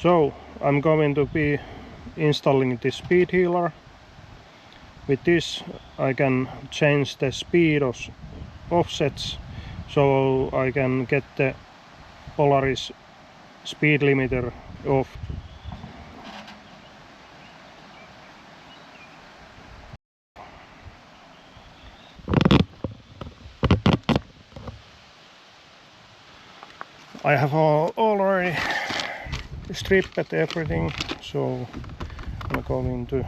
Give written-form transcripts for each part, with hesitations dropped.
So I'm going to be installing this speed healer. With this I can change the Speedo's offsets, so I can get the Polaris speed limiter off. I have already stripped everything, so I'm going to...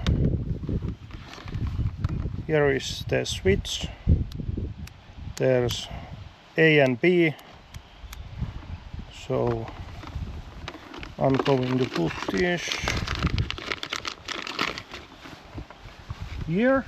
Here is the switch. There's A and B, so I'm going to put this here.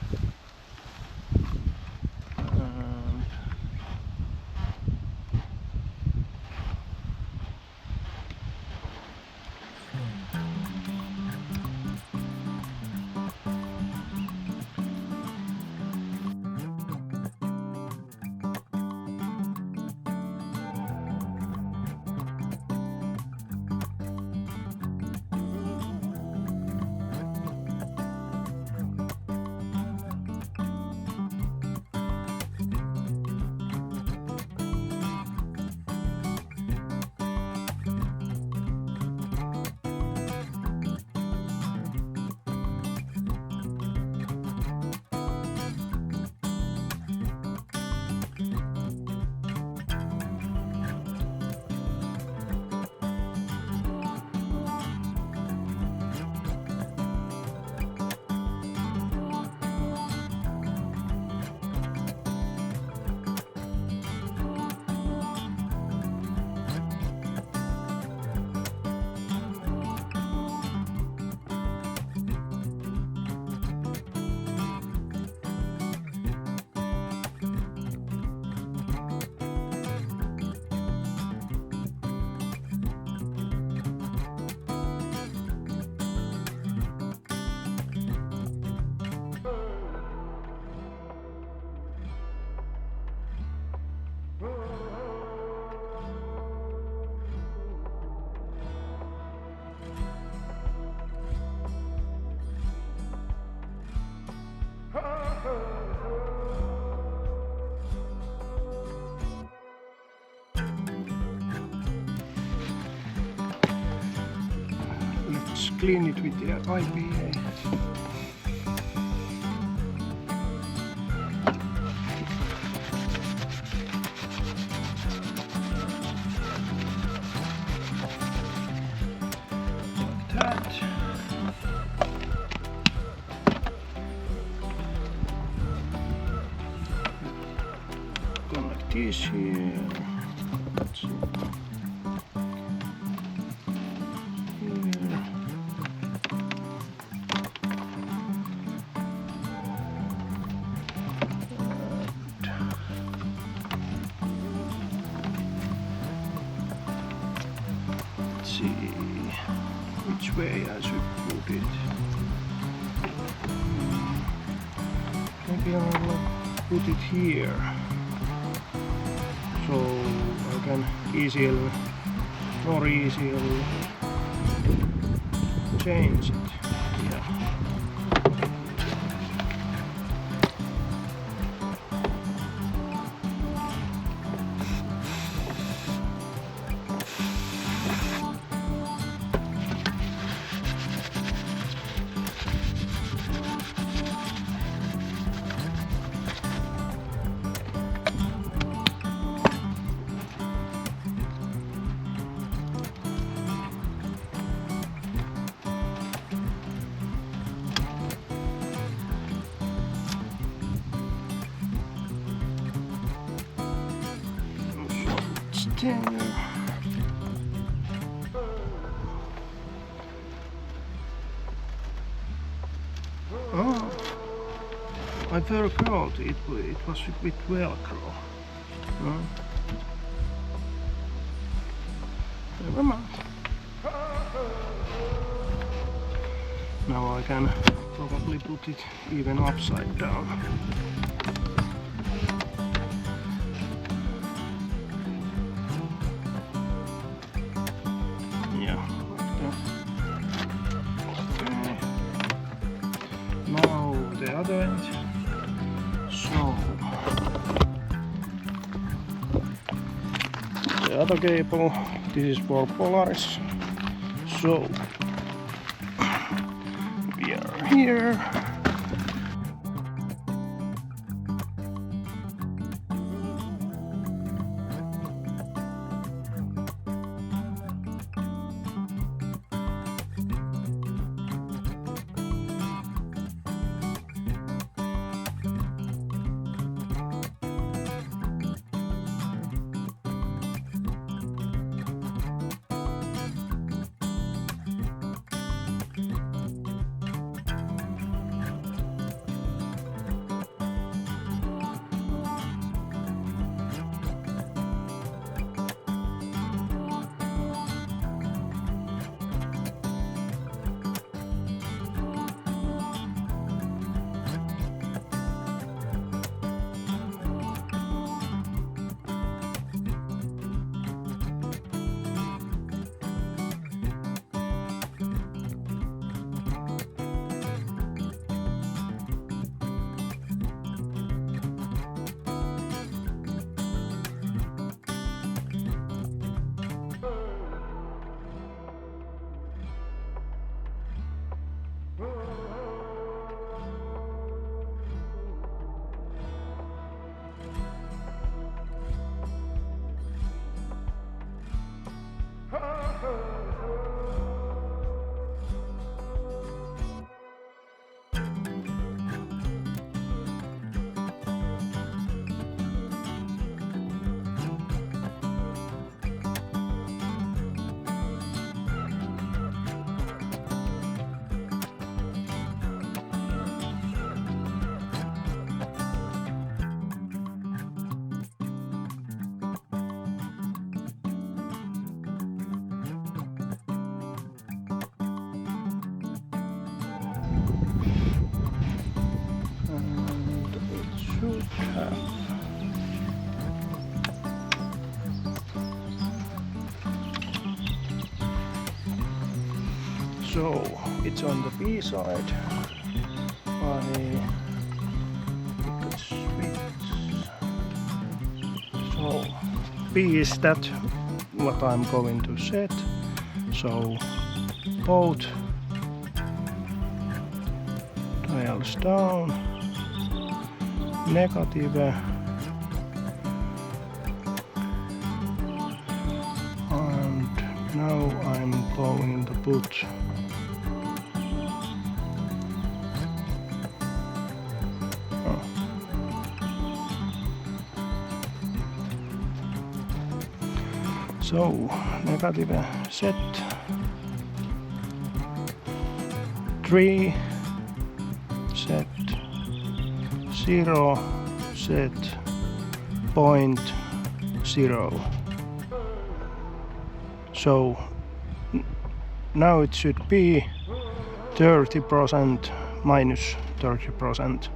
Let's clean it with the IPA. Like that. Connect this here. Let's see. See which way I should put it. Maybe I will put it here, so I can more easily change it. Yeah. Oh, I forgot it was with Velcro. Oh. Never mind. Now I can probably put it even upside down. Yeah, like that. other end. So the other cable, this is for Polaris. So we are here. So it's on the B side. So B is that what I'm going to set. So both dials down, negative, and now I'm going to put so negative set 3, set 0, set 0.0. So now it should be 30% minus 30%.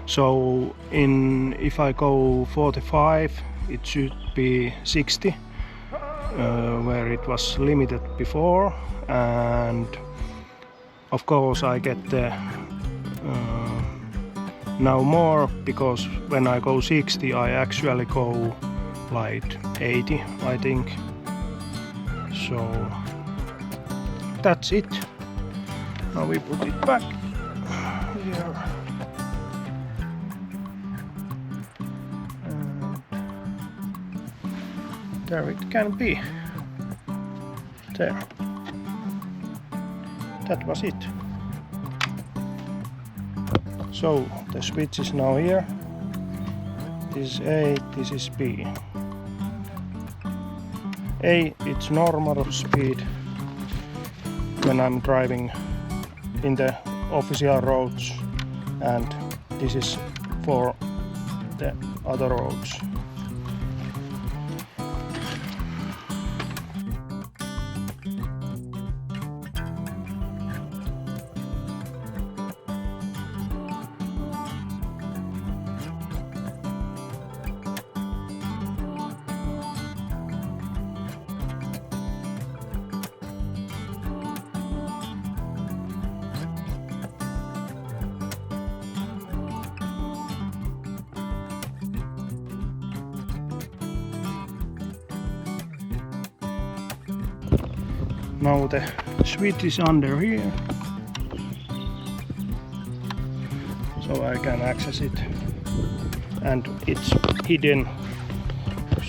So if I go 45, it should be 60. Where it was limited before, and of course I get the now more, because when I go 60 I actually go like 80, I think. So that's it. Now we put it back here. There it can be. There. That was it. So the switch is now here. This is A, this is B. A, it's normal speed when I'm driving in the official roads, and this is for the other roads. Now the switch is under here, so I can access it, and it's hidden,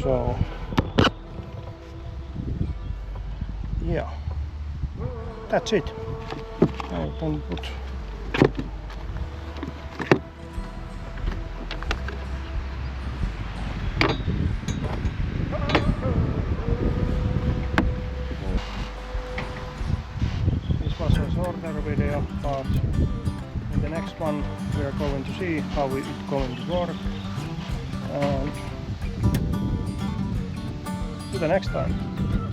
so yeah, that's it. I can put this was a shorter video, but in the next one we are going to see how it's going to work, and to the next time.